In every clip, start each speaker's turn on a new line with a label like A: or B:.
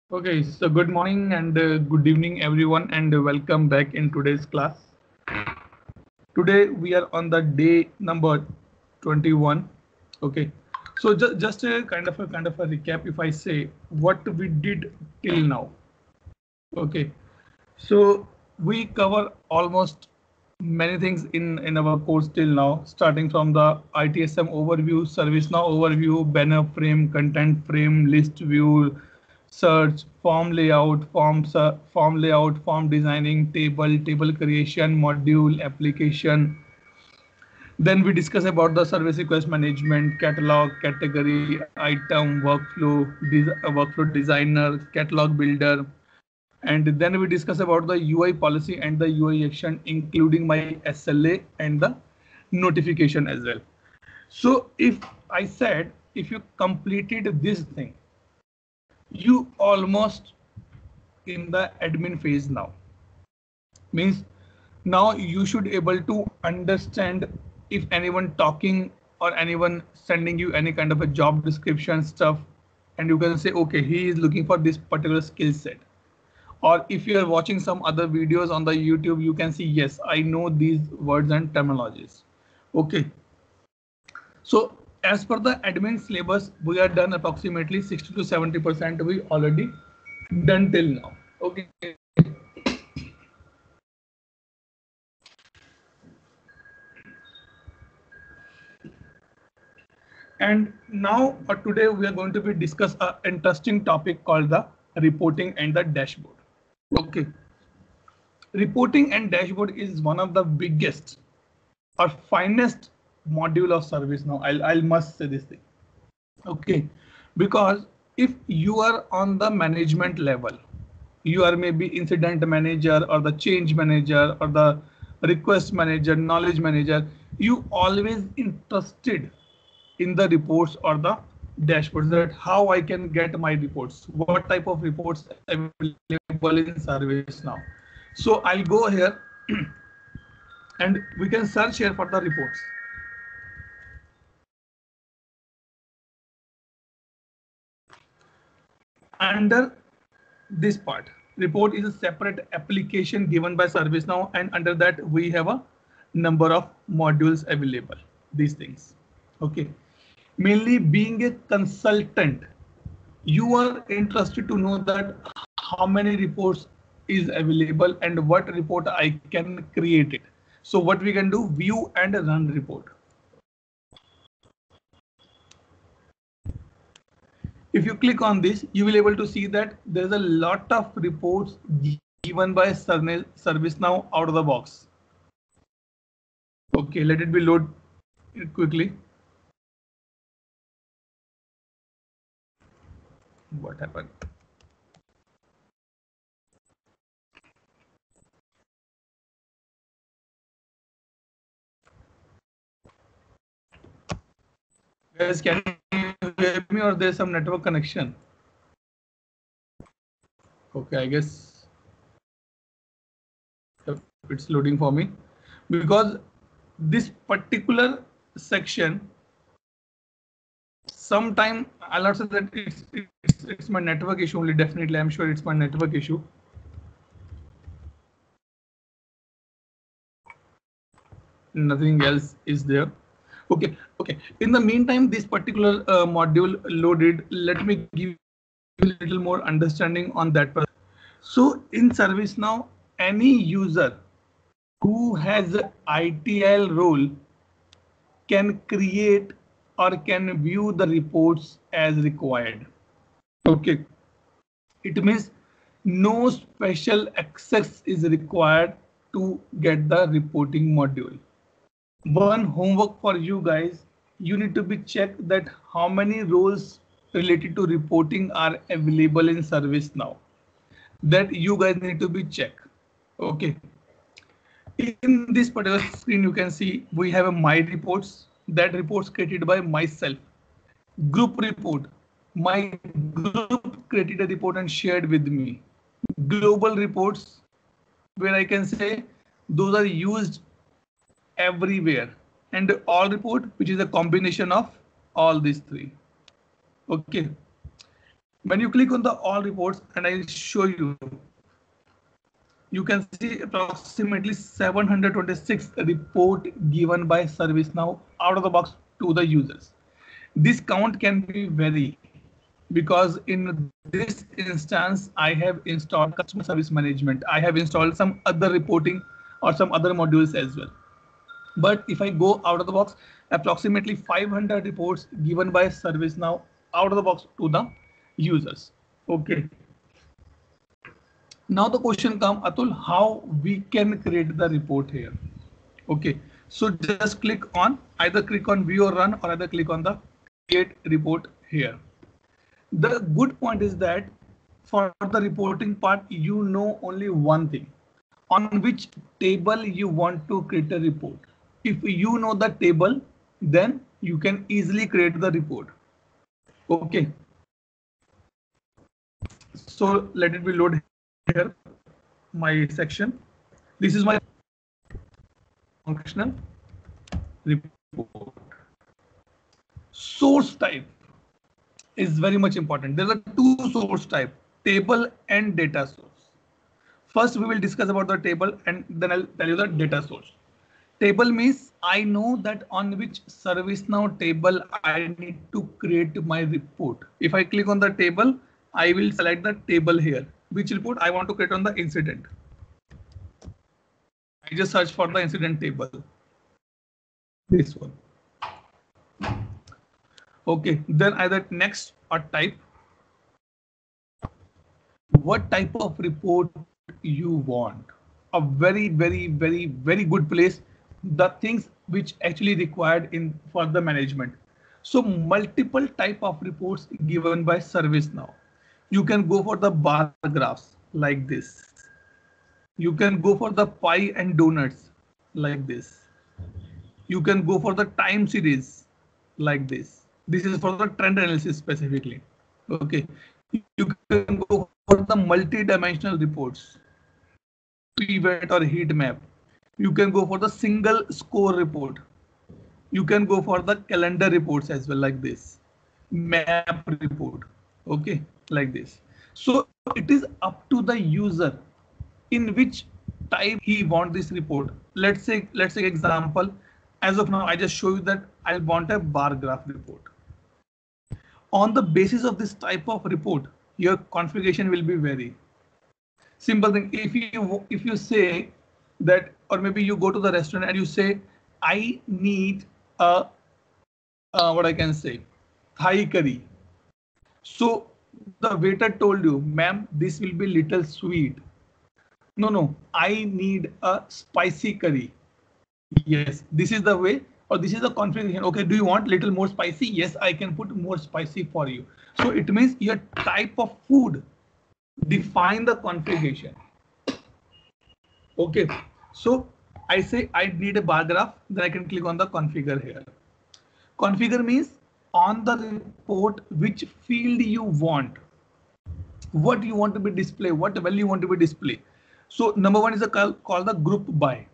A: Okay, so good morning and good evening, everyone, and welcome back in today's class. Today we are on the day number 21. Okay, so just a kind of a recap. If I say what we did till now, okay, so we cover almost many things in our course till now, starting from the ITSM overview, ServiceNow overview, banner frame, content frame, list view, search, form layout, form designing, table creation, module, application. Then we discuss about the service request management, catalog, category, item, workflow designer, catalog builder, and then we discuss about the UI policy and the UI action, including my SLA and the notification as well. So if I said if you completed this thing, you almost in the admin phase now. Means now you should able to understand if anyone talking or anyone sending you any kind of a job description stuff, and you can say okay, he is looking for this particular skill set. Or if you are watching some other videos on the YouTube, you can see yes, I know these words and terminologies. Okay, so as per the admin syllabus, we are done approximately 60 to 70%. We already done till now. Okay, and now today we are going to be discuss a interesting topic called the reporting and the dashboard. Okay, reporting and dashboard is one of the biggest or finest module of service now. I'll must say this thing. Okay, because if you are on the management level, you are maybe incident manager or the change manager or the request manager, knowledge manager, you always interested in the reports or the dashboards, that how I can get my reports, what type of reports available in service now. So I'll go here and we can search here for the reports. Under this part, report is a separate application given by ServiceNow, and under that we have a number of modules available. These things. Okay. Mainly being a consultant, you are interested to know that how many reports is available and what report I can create it. So what we can do, view and run report. If you click on this, you will able to see that there's a lot of reports given by ServiceNow out of the box. Okay, let it be load quickly. What happened? Guys, can you hear me or there's some network connection? Okay, I guess it's loading for me, because this particular section, sometime I'll not say that it's my network issue only. Definitely, I'm sure it's my network issue. Nothing else is there. Okay. In the meantime, this particular module loaded. Let me give you a little more understanding on that. So in ServiceNow, any user who has a ITIL role can create or can view the reports as required. Okay, it means no special access is required to get the reporting module. One homework for you guys, you need to be checked that how many roles related to reporting are available in ServiceNow. That you guys need to be checked. Okay. In this particular screen, you can see we have a my reports. That reports created by myself. Group report. My group created a report and shared with me. Global reports, where I can say those are used everywhere. And all report, which is a combination of all these three. Okay. When you click on the all reports and I show you, you can see approximately 726 report given by ServiceNow out of the box to the users. This count can be vary because in this instance, I have installed customer service management. I have installed some other reporting or some other modules as well. But if I go out of the box, approximately 500 reports given by ServiceNow out of the box to the users. Okay. Now the question comes, Atul, how we can create the report here? Okay, so just click on view or run, or either click on the create report here. The good point is that for the reporting part, you know only one thing, on which table you want to create a report. If you know the table, then you can easily create the report. Okay, so let it be load here, my section. This is my functional report. Source type is very much important. There are two source type, table and data source. First, we will discuss about the table and then I'll tell you the data source. Table means I know that on which ServiceNow table I need to create my report. If I click on the table, I will select the table here. Which report I want to create on the incident. I just search for the incident table. This one. Okay, then either next or type. What type of report you want? A very good place. The things which actually required in for the management. So multiple type of reports given by ServiceNow. You can go for the bar graphs like this. You can go for the pie and donuts like this. You can go for the time series like this. This is for the trend analysis specifically. Okay. You can go for the multi-dimensional reports, pivot or heat map. You can go for the single score report. You can go for the calendar reports as well like this. Map report. Okay, like this. So it is up to the user in which type he want this report. Let's say example, as of now, I just show you that I want a bar graph report. On the basis of this type of report, your configuration will be vary. Simple thing. If you say that, or maybe you go to the restaurant and you say, I need a what I can say, Thai curry. So the waiter told you, ma'am, this will be little sweet. No, I need a spicy curry. Yes, this is the way, or this is the configuration. Okay, do you want little more spicy? Yes, I can put more spicy for you. So it means your type of food define the configuration. Okay, so I say I need a bar graph, then I can click on the configure here. Configure means on the report which field you want, what you want to be displayed, what value you want to be displayed. So number one is a call the group by.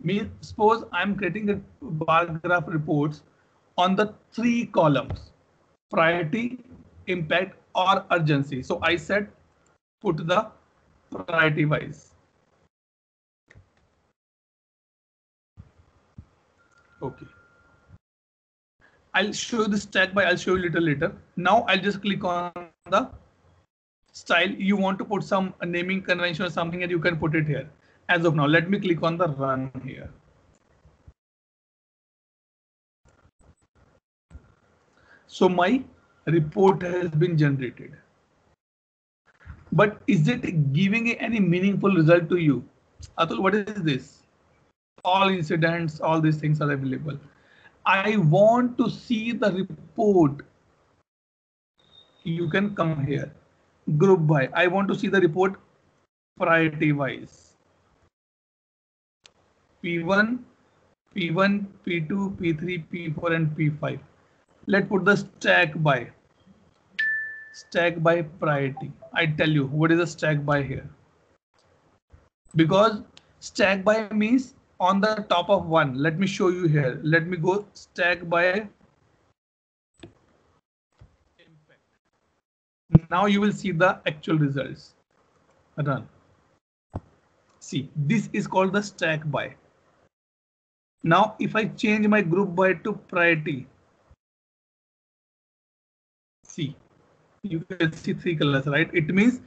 A: Means suppose I'm creating a bar graph reports on the 3 columns: priority, impact, or urgency. So I said put the priority wise. Okay. I'll show you the stack by. I'll show you a little later. Now I'll just click on the style. You want to put some naming convention or something, and you can put it here. As of now, let me click on the run here. So my report has been generated. But is it giving any meaningful result to you? Atul, what is this? All incidents, all these things are available. I want to see the report. You can come here. Group by. I want to see the report priority wise. P1, P1, P2, P3, P4, and P5. Let's put the stack by. Stack by priority. I tell you what is a stack by here. Because stack by means on the top of one. Let me show you here. Let me go stack by impact. Now you will see the actual results. Run. See, this is called the stack by. Now, if I change my group by to priority, see, you can see 3 colors, right? It means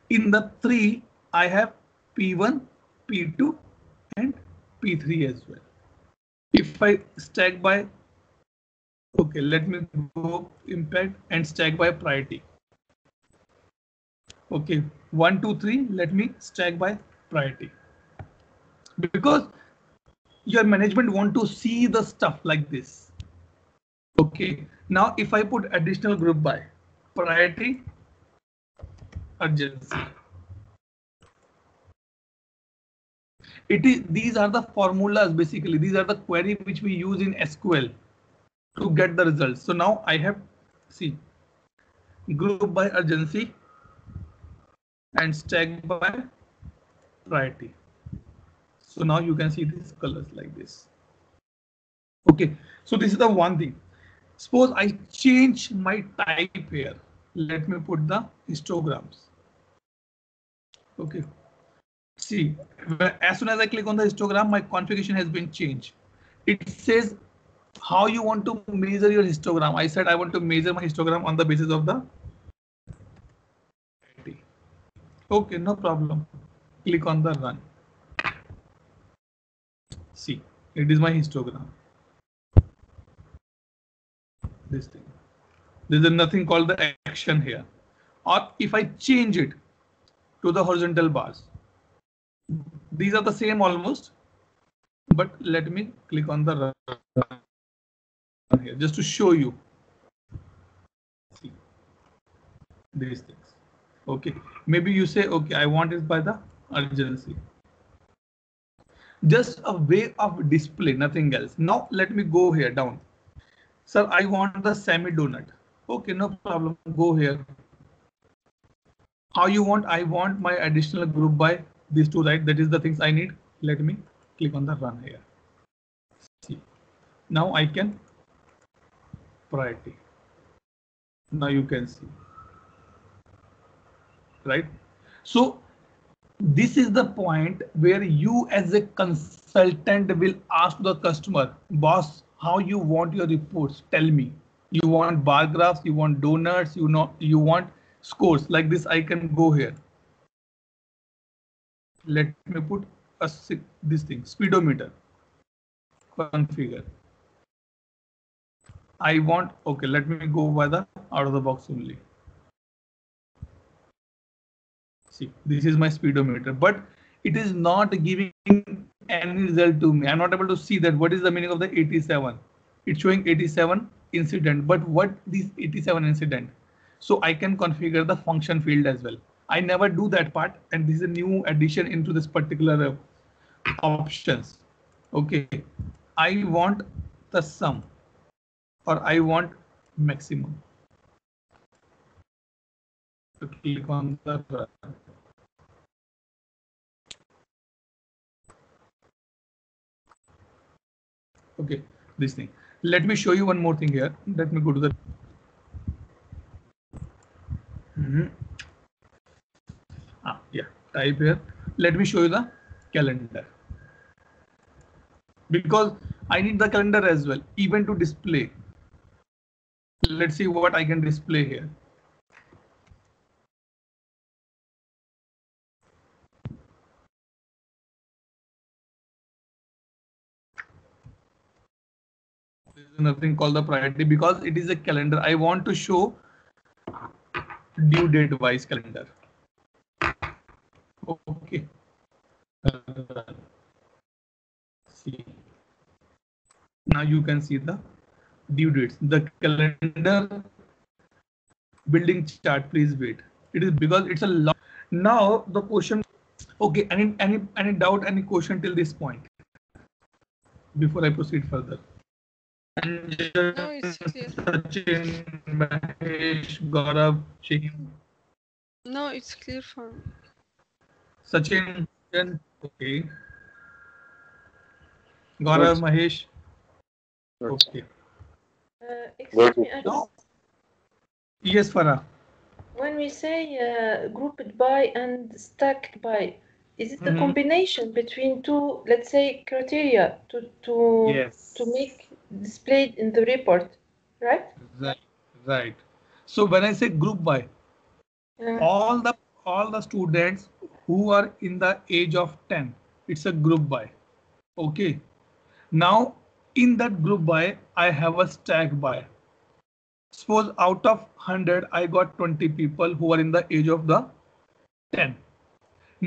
A: in the 3, I have P1, P2, and P3 as well. If I stack by, okay, let me go impact and stack by priority. Okay, 1, 2, 3, let me stack by priority. Because your management want to see the stuff like this. Okay, now if I put additional group by priority, urgency. These are the formulas basically. These are the query which we use in SQL to get the results. So now I have, see, group by urgency and stack by priority. So now you can see these colors like this. Okay, so this is the one thing. Suppose I change my type here. Let me put the histograms. Okay. See, as soon as I click on the histogram, my configuration has been changed. It says how you want to measure your histogram. I said I want to measure my histogram on the basis of the. Okay, no problem. Click on the run. See, it is my histogram. This thing. There is nothing called the action here. Or if I change it to the horizontal bars, these are the same almost, but let me click on the run here just to show you. See, these things. Okay, maybe you say, okay, I want it by the urgency. Just a way of display, nothing else. Now let me go here down. Sir, I want the semi donut. Okay, no problem. Go here. How you want? I want my additional group by these two, right? That is the things I need. Let me click on the run here. See, now I can priority. Now you can see, right? So this is the point where you as a consultant will ask the customer, boss, how you want your reports? Tell me. You want bar graphs, you want donuts, you want scores like this. I can go here. Let me put this thing, speedometer, configure. I want, okay, let me go by the out of the box only. See, this is my speedometer, but it is not giving any result to me. I'm not able to see that what is the meaning of the 87. It's showing 87 incident, but what this 87 incident? So I can configure the function field as well. I never do that part, and this is a new addition into this particular options. Okay, I want the sum or I want maximum. So click on the run. Okay, this thing. Let me show you one more thing here. Let me go to the. Yeah, type here. Let me show you the calendar. Because I need the calendar as well, even to display. Let's see what I can display here. There is nothing called the priority because it is a calendar. I want to show due date wise calendar. Okay. See. Now you can see the due dates. The calendar building chart. Please wait. It is because it's a long. Now the question. Okay. Any doubt? Any question till this point? Before I proceed further.
B: No, it's clear.
A: Sachin, Mahesh, Gaurav, Shaheen.
B: No, it's clear for me.
A: Sachin, okay. Gaurav, Mahesh. Okay.
C: Excuse me, I
A: No. Yes, Farah.
C: When we say grouped by and stacked by, is it a
A: Mhm.
C: combination between two, let's say, criteria to
A: Yes.
C: make displayed in the report, right?
A: Right. Right. So when I say group by,
C: Yeah.
A: all the all the students who are in the age of 10, it's a group by. Okay. Now in that group by, I have a stack by. Suppose out of 100, I got 20 people who are in the age of the 10.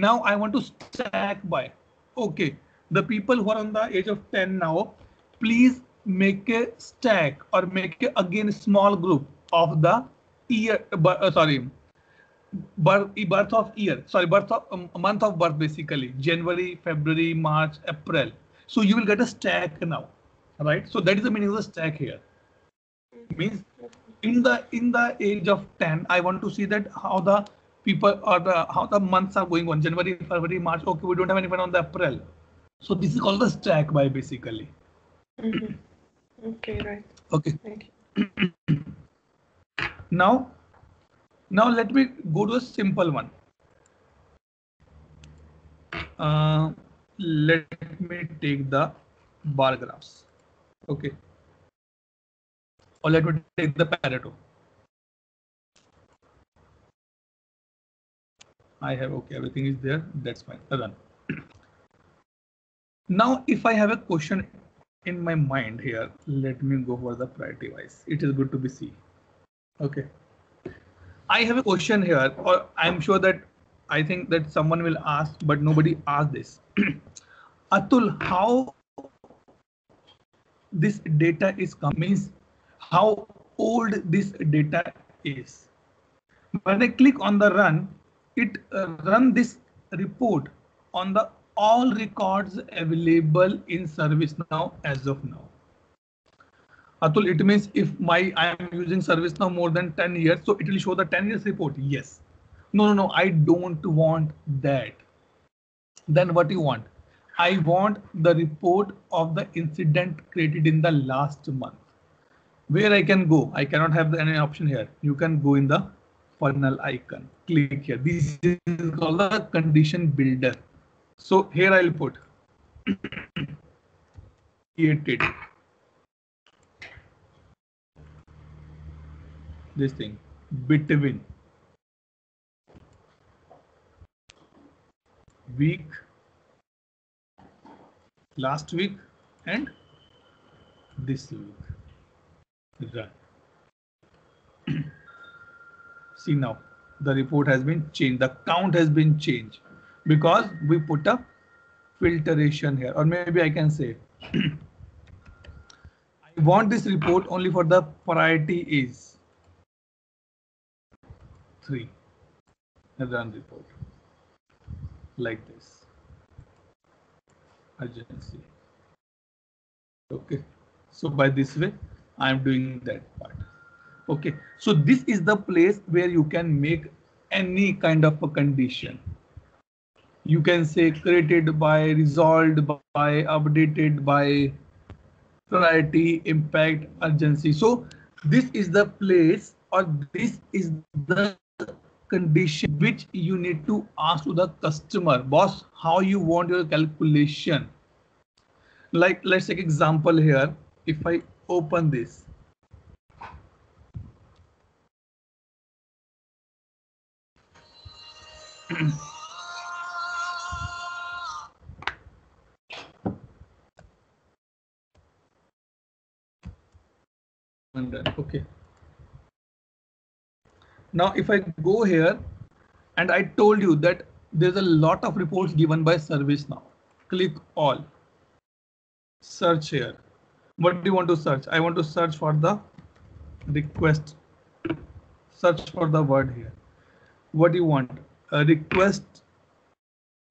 A: Now I want to stack by. Okay, the people who are on the age of 10 now, please make a stack or make a again small group of the year, sorry, birth of year, sorry, birth of month of birth, basically January, February, March, April. So you will get a stack now, right? So that is the meaning of the stack here. Means in the age of 10, I want to see that how the people or the how the months are going on, January, February, March. Okay, we don't have anyone on the April, so this is called the stack by, basically.
C: Mhm. Okay, right.
A: Okay.
C: Thank you.
A: Now let me go to a simple one. uh, let me take the bar graphs. Okay, or let me take the Pareto. I have, okay, everything is there, that's fine, run. Now, if I have a question in my mind here, let me go for the priority wise. It is good to be see. Okay. I have a question here, or I'm sure that I think that someone will ask, but nobody asked this. Atul, how this data is coming? Means how old this data is. When I click on the run, it run this report on the all records available in ServiceNow as of now. Atul, it means if I am using ServiceNow more than 10 years, so it will show the 10 years report. Yes. No, no, no, I don't want that. Then what you want? I want the report of the incident created in the last month. Where I can go? I cannot have any option here. You can go in the funnel icon. Click here. This is called the condition builder. So here I'll put created this thing between week, last week, and this week. Run. See now, the report has been changed. The count has been changed because we put a filtration here, or maybe I can say, I want this report only for the priority is 3. Run report like this. Urgency. Okay. So by this way, I am doing that part. Okay. So this is the place where you can make any kind of a condition. You can say created by, resolved by, updated by, priority, impact, urgency. So this is the place, or this is the condition which you need to ask to the customer, boss, how you want your calculation. Like, let's take example here. If I open this, and then, okay. Now, if I go here, and I told you that there's a lot of reports given by ServiceNow. Click all. Search here. What do you want to search? I want to search for the request. Search for the word here. What do you want? A request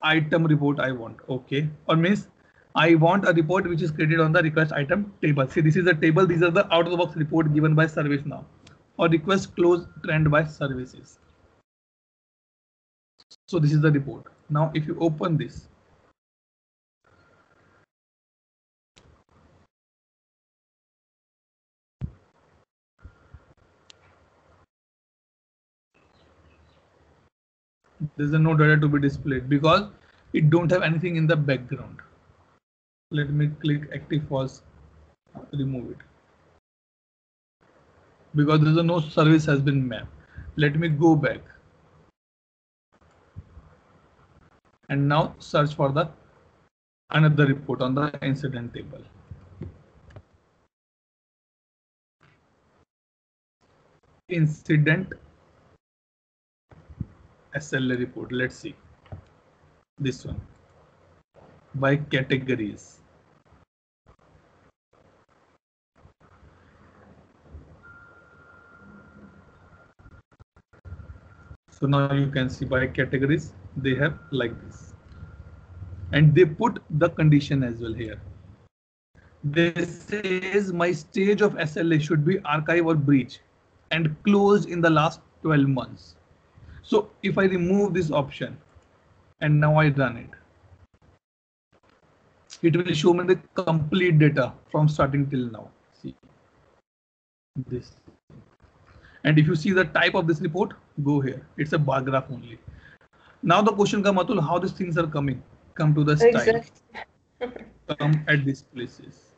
A: item report I want. Okay. Or means I want a report which is created on the request item table. See, this is a table. These are the out of the box report given by ServiceNow. Or request close trend by services. So this is the report. Now, if you open this, There's no data to be displayed because it don't have anything in the background. Let me click active false, remove it. Because there's no service has been mapped. Let me go back. And now search for the another report on the incident table. Incident SLA report. Let's see this one by categories. So now you can see by categories they have like this, and they put the condition as well here. This says my stage of SLA should be archive or breach and closed in the last 12 months. So if I remove this option and now I run it, it will show me the complete data from starting till now. See this. And if you see the type of this report, go here. It's a bar graph only. Now the question comes, Atul, how these things are coming? Come to the style.
C: Exactly.
A: Come at these places.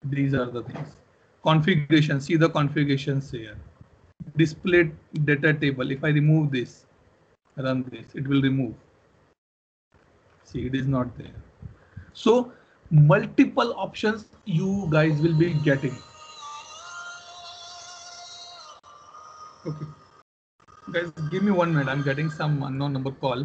A: These are the things. Configuration. See the configurations here. Display data table. If I remove this, run this, it will remove. See, it is not there. So multiple options you guys will be getting. Okay. Guys, give me 1 minute. I'm getting some unknown number call.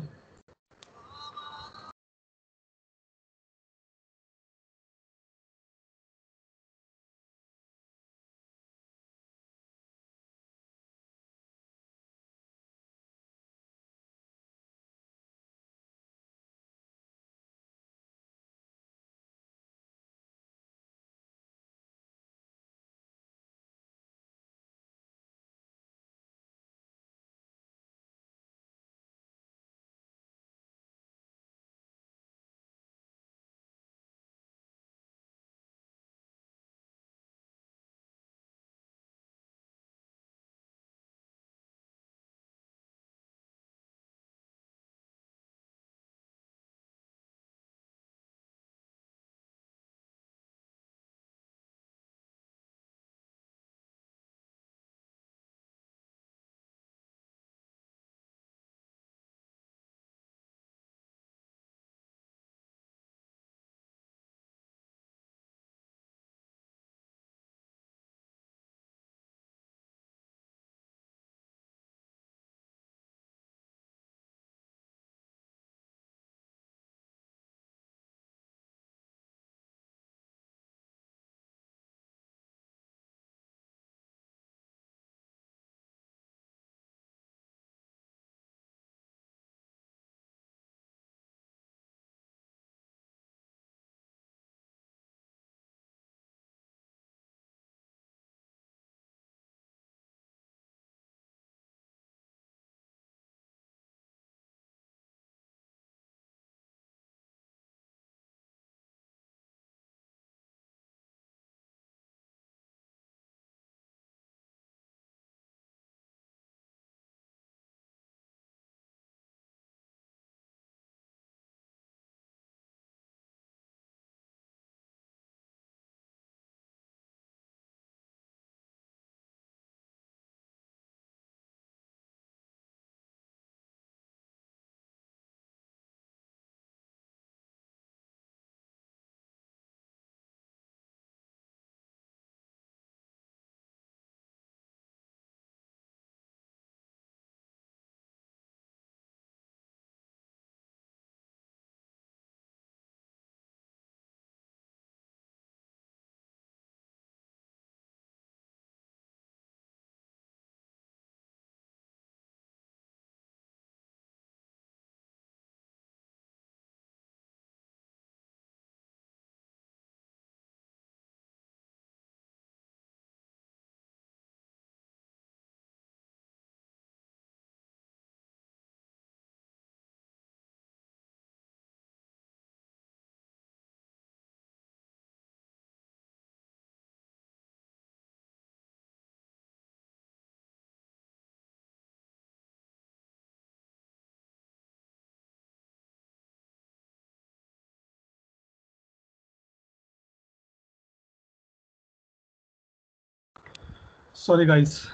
A: Sorry guys,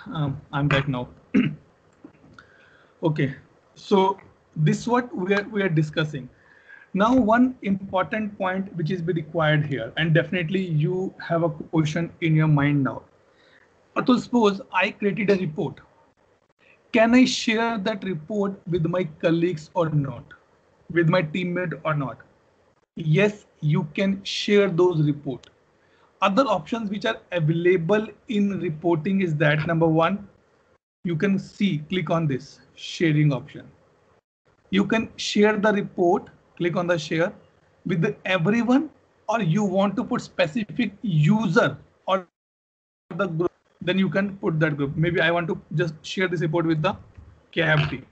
A: I'm back now. Okay, so this is what we are discussing. Now one important point which is be required here, and definitely you have a question in your mind now. Atul, suppose I created a report. Can I share that report with my colleagues or not? With my teammate or not? Yes, you can share those reports. Other options which are available in reporting is that number one, you can see, click on this sharing option. You can share the report, click on the share with everyone, or you want to put specific user or the group, then you can put that group. Maybe I want to just share this report with the CAB team.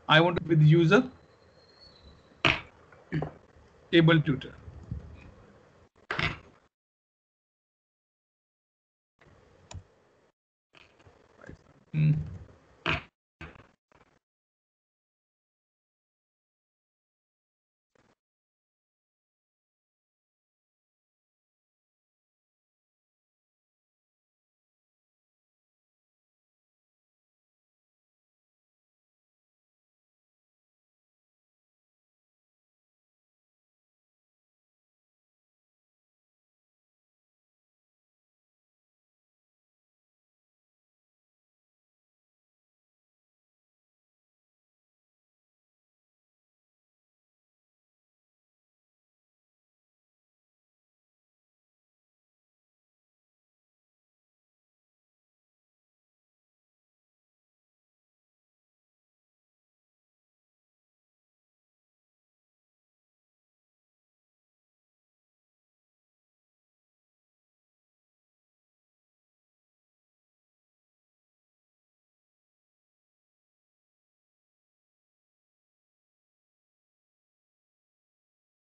A: I want to with user able tutor.